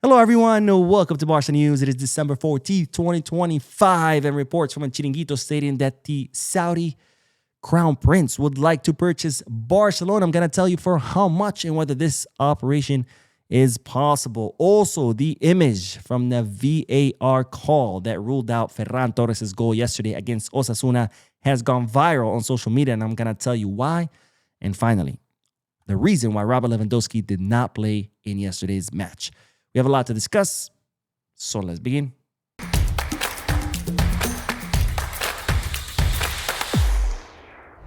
Hello, everyone. Welcome to Barca News. It is December 14th, 2025, and reports from a Chiringuito stating that the Saudi Crown Prince would like to purchase Barcelona. I'm going to tell you for how much and whether this operation is possible. Also, the image from the VAR call that ruled out Ferran Torres' goal yesterday against Osasuna has gone viral on social media, and I'm going to tell you why. And finally, the reason why Robert Lewandowski did not play in yesterday's match. We have a lot to discuss, so let's begin.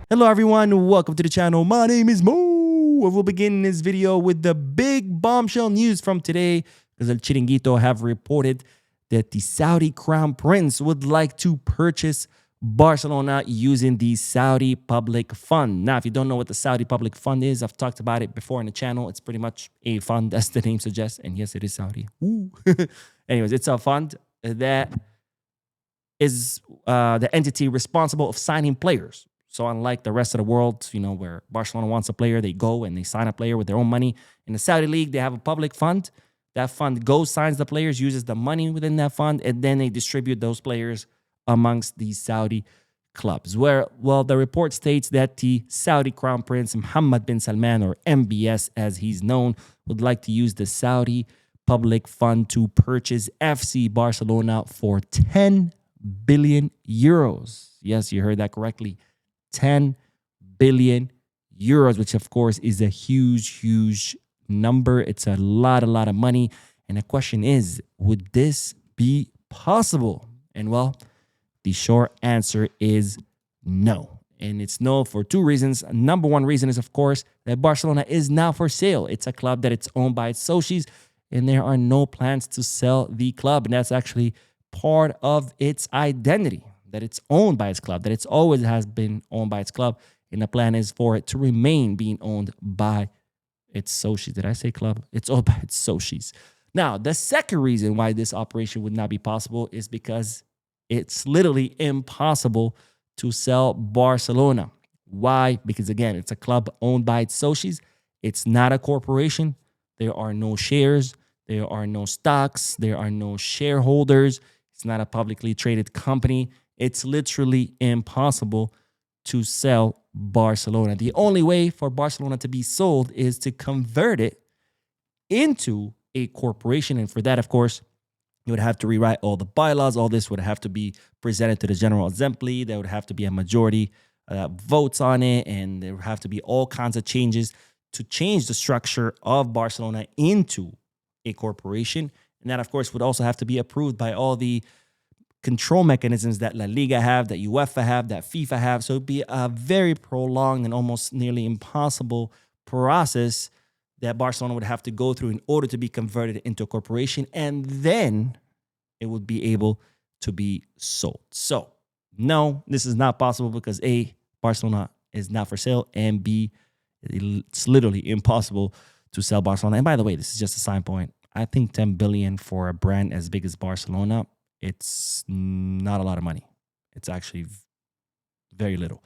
Hello, everyone. Welcome to the channel. My name is Mo. We'll begin this video with the big bombshell news from today, because El Chiringuito have reported that the Saudi Crown Prince would like to purchase Barcelona using the Saudi Public Fund. Now, if you don't know what the Saudi Public Fund is, I've talked about it before in the channel. It's pretty much a fund, as the name suggests. And yes, it is Saudi. Ooh. Anyways, it's a fund that is the entity responsible of signing players. So unlike the rest of the world, where Barcelona wants a player, they go and they sign a player with their own money. In the Saudi League, they have a public fund. That fund goes, signs the players, uses the money within that fund, and then they distribute those players amongst the Saudi clubs. The report states that the Saudi Crown Prince Mohammed bin Salman, or MBS as he's known, would like to use the Saudi Public Fund to purchase FC Barcelona for 10 billion euros. Yes, you heard that correctly. 10 billion euros, which of course is a huge number. It's a lot of money. And the question is, would this be possible? And the short answer is no. And it's no for two reasons. Number one reason is, of course, that Barcelona is now for sale. It's a club that it's owned by its socios, and there are no plans to sell the club. And that's actually part of its identity, that it's owned by its club, that it's always has been owned by its club. And the plan is for it to remain being owned by its socios. Did I say club? It's owned by its socios. Now, the second reason why this operation would not be possible is because it's literally impossible to sell Barcelona. Why? Because again, it's a club owned by its socios. It's not a corporation. There are no shares. There are no stocks. There are no shareholders. It's not a publicly traded company. It's literally impossible to sell Barcelona. The only way for Barcelona to be sold is to convert it into a corporation. And for that, of course, you would have to rewrite all the bylaws. All this would have to be presented to the General Assembly. There would have to be a majority votes on it. And there would have to be all kinds of changes to change the structure of Barcelona into a corporation. And that, of course, would also have to be approved by all the control mechanisms that La Liga have, that UEFA have, that FIFA have. So it'd be a very prolonged and almost nearly impossible process that Barcelona would have to go through in order to be converted into a corporation, and then it would be able to be sold. So, no, this is not possible because A, Barcelona is not for sale, and B, it's literally impossible to sell Barcelona. And by the way, this is just a side point. I think 10 billion for a brand as big as Barcelona, it's not a lot of money. It's actually very little.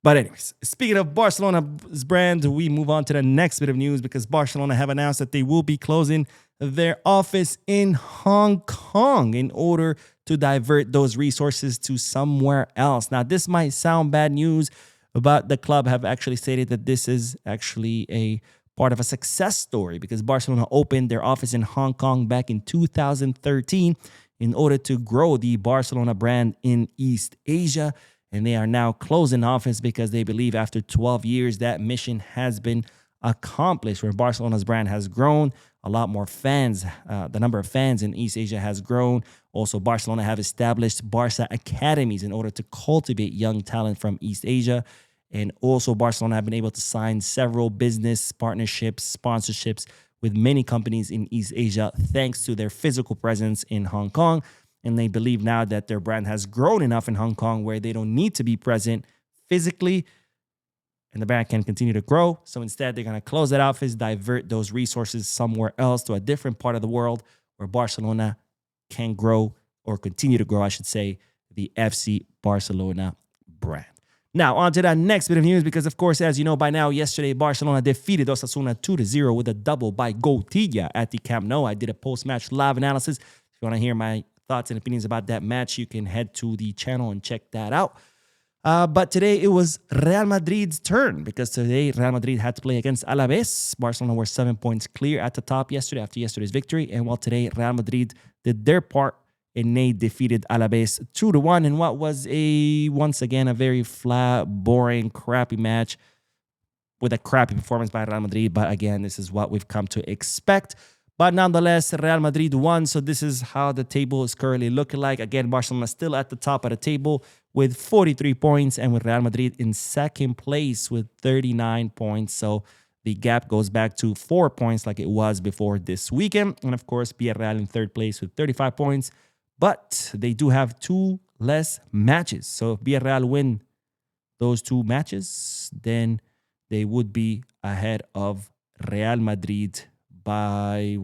But anyways, speaking of Barcelona's brand, we move on to the next bit of news, because Barcelona have announced that they will be closing their office in Hong Kong in order to divert those resources to somewhere else. Now, this might sound bad news, but the club have actually stated that this is actually a part of a success story, because Barcelona opened their office in Hong Kong back in 2013 in order to grow the Barcelona brand in East Asia. And they are now closing office because they believe after 12 years that mission has been accomplished, where Barcelona's brand has grown. A lot more fans, the number of fans in East Asia has grown. Also, Barcelona have established Barca academies in order to cultivate young talent from East Asia. And also, Barcelona have been able to sign several business partnerships, sponsorships with many companies in East Asia, thanks to their physical presence in Hong Kong. And they believe now that their brand has grown enough in Hong Kong where they don't need to be present physically, and the brand can continue to grow. So instead, they're going to close that office, divert those resources somewhere else to a different part of the world where Barcelona can grow, or continue to grow, I should say, the FC Barcelona brand. Now, on to that next bit of news, because, of course, as you know by now, yesterday, Barcelona defeated Osasuna 2-0 with a double by Gotilla at the Camp Nou. I did a post-match live analysis. If you want to hear my thoughts and opinions about that match, you can head to the channel and check that out. But today, it was Real Madrid's turn, because today, Real Madrid had to play against Alaves. Barcelona were 7 points clear at the top yesterday after yesterday's victory. And while today, Real Madrid did their part, and they defeated Alaves 2-1 in what was once again a very flat, boring, crappy match with a crappy performance by Real Madrid. But again, this is what we've come to expect. But nonetheless, Real Madrid won. So this is how the table is currently looking like. Again, Barcelona still at the top of the table with 43 points, and with Real Madrid in second place with 39 points. So the gap goes back to 4 points like it was before this weekend. And of course, Villarreal in third place with 35 points. But they do have 2 less matches. So if Villarreal win those 2 matches, then they would be ahead of Real Madrid by,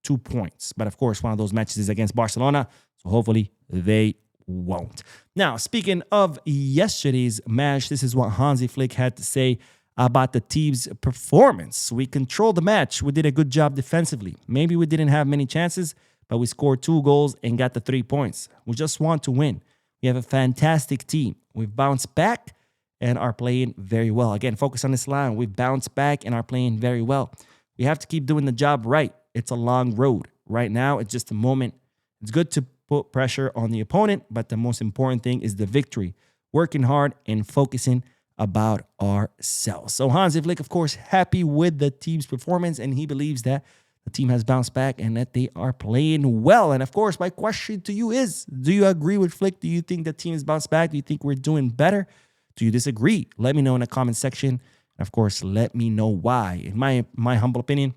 2 points. But of course, one of those matches is against Barcelona. So hopefully they won't. Now, speaking of yesterday's match, this is what Hansi Flick had to say about the team's performance. We controlled the match. We did a good job defensively. Maybe we didn't have many chances, but we scored 2 goals and got the 3 points. We just want to win. We have a fantastic team. We've bounced back and are playing very well. Again, focus on this line. We've bounced back and are playing very well. We have to keep doing the job right. It's a long road. Right now, it's just a moment. It's good to put pressure on the opponent, but the most important thing is the victory. Working hard and focusing about ourselves. So Hansi Flick, of course, happy with the team's performance, and he believes that the team has bounced back and that they are playing well. And of course, my question to you is, do you agree with Flick? Do you think the team has bounced back? Do you think we're doing better? Do you disagree? Let me know in the comment section. And of course, let me know why. In my humble opinion,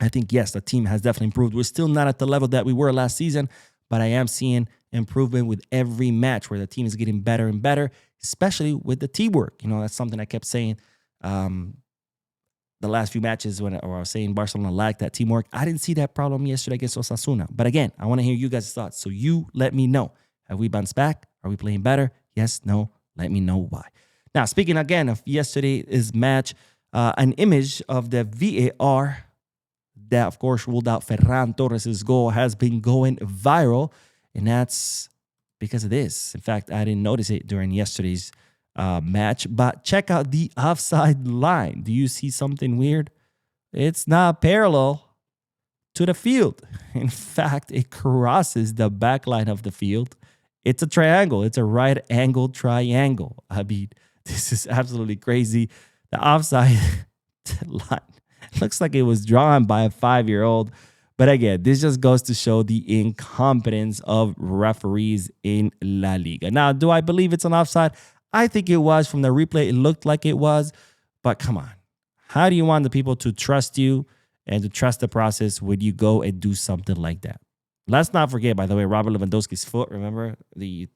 I think, yes, the team has definitely improved. We're still not at the level that we were last season, but I am seeing improvement with every match where the team is getting better and better, especially with the teamwork. You know, that's something I kept saying the last few matches when I was saying Barcelona lacked that teamwork. I didn't see that problem yesterday against Osasuna. But again, I want to hear you guys' thoughts. So you let me know. Have we bounced back? Are we playing better? Yes, no, let me know why. Now, speaking again of yesterday's match, an image of the VAR that, of course, ruled out Ferran Torres' goal has been going viral. And that's because of this. In fact, I didn't notice it during yesterday's match, but check out the offside line. Do you see something weird? It's not parallel to the field. In fact, it crosses the back line of the field. It's a triangle. It's a right angle triangle. I mean, this is absolutely crazy. The offside line looks like it was drawn by a 5-year-old. But again, this just goes to show the incompetence of referees in La Liga. Now, do I believe it's an offside? I think it was. From the replay, it looked like it was. But come on. How do you want the people to trust you and to trust the process when you go and do something like that? Let's not forget, by the way, Robert Lewandowski's foot. Remember the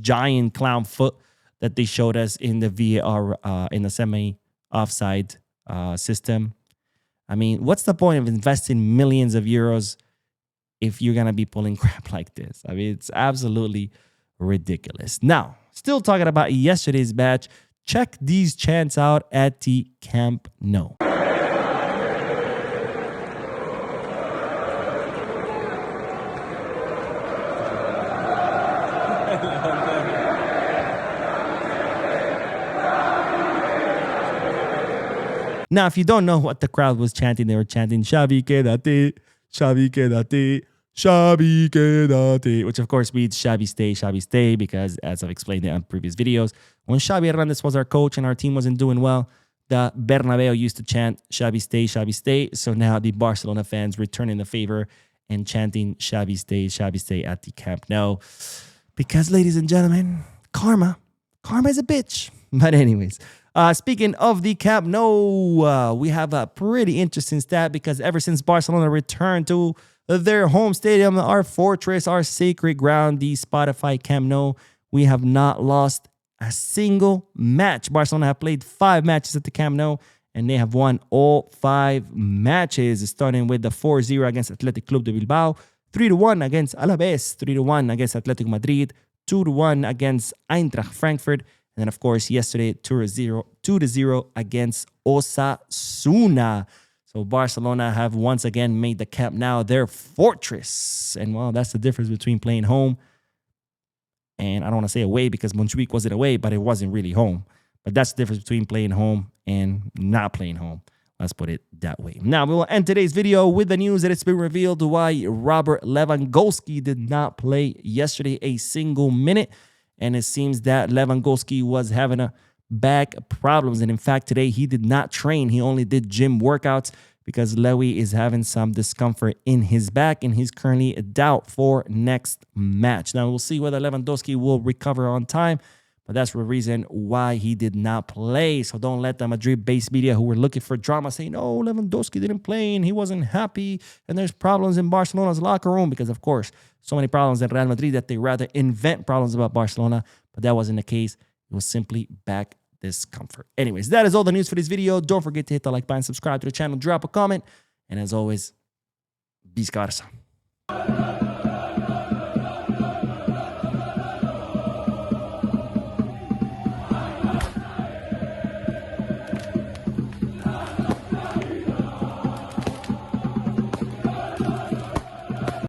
giant clown foot that they showed us in the VAR, in the semi-offside system? I mean, what's the point of investing millions of euros if you're going to be pulling crap like this? I mean, it's absolutely ridiculous. Now, still talking about yesterday's match, check these chants out at the Camp Nou. Now, if you don't know what the crowd was chanting, they were chanting, Xavi, quédate, Xavi, quédate, Xavi, quédate, which of course means Xavi, stay, because as I've explained it on previous videos, when Xavi Hernandez was our coach and our team wasn't doing well, the Bernabeu used to chant, Xavi, stay. So now the Barcelona fans returning the favor and chanting, Xavi, stay at the Camp Nou. Because, ladies and gentlemen, karma is a bitch. But anyways, speaking of the Camp Nou, we have a pretty interesting stat, because ever since Barcelona returned to their home stadium, our fortress, our sacred ground, the Spotify Camp Nou, we have not lost a single match. Barcelona have played 5 matches at the Camp Nou, and they have won all 5 matches, starting with the 4-0 against Athletic Club de Bilbao, 3-1 against Alaves, 3-1 against Atletico Madrid, 2-1 against Eintracht Frankfurt, And then, of course, yesterday, 2-0 against Osasuna. So Barcelona have once again made the Camp Nou their fortress. And, well, that's the difference between playing home and I don't want to say away because Montjuic wasn't away, but it wasn't really home. But that's the difference between playing home and not playing home. Let's put it that way. Now, we will end today's video with the news that it's been revealed why Robert Lewandowski did not play yesterday a single minute. And it seems that Lewandowski was having back problems. And in fact, today he did not train. He only did gym workouts because Lewy is having some discomfort in his back. And he's currently a doubt for next match. Now, we'll see whether Lewandowski will recover on time. But that's the reason why he did not play. So don't let the Madrid-based media who were looking for drama say, no, Lewandowski didn't play and he wasn't happy and there's problems in Barcelona's locker room. Because, of course, so many problems in Real Madrid that they rather invent problems about Barcelona. But that wasn't the case. It was simply back discomfort. Anyways, that is all the news for this video. Don't forget to hit the like button, subscribe to the channel, drop a comment. And as always, vice versa.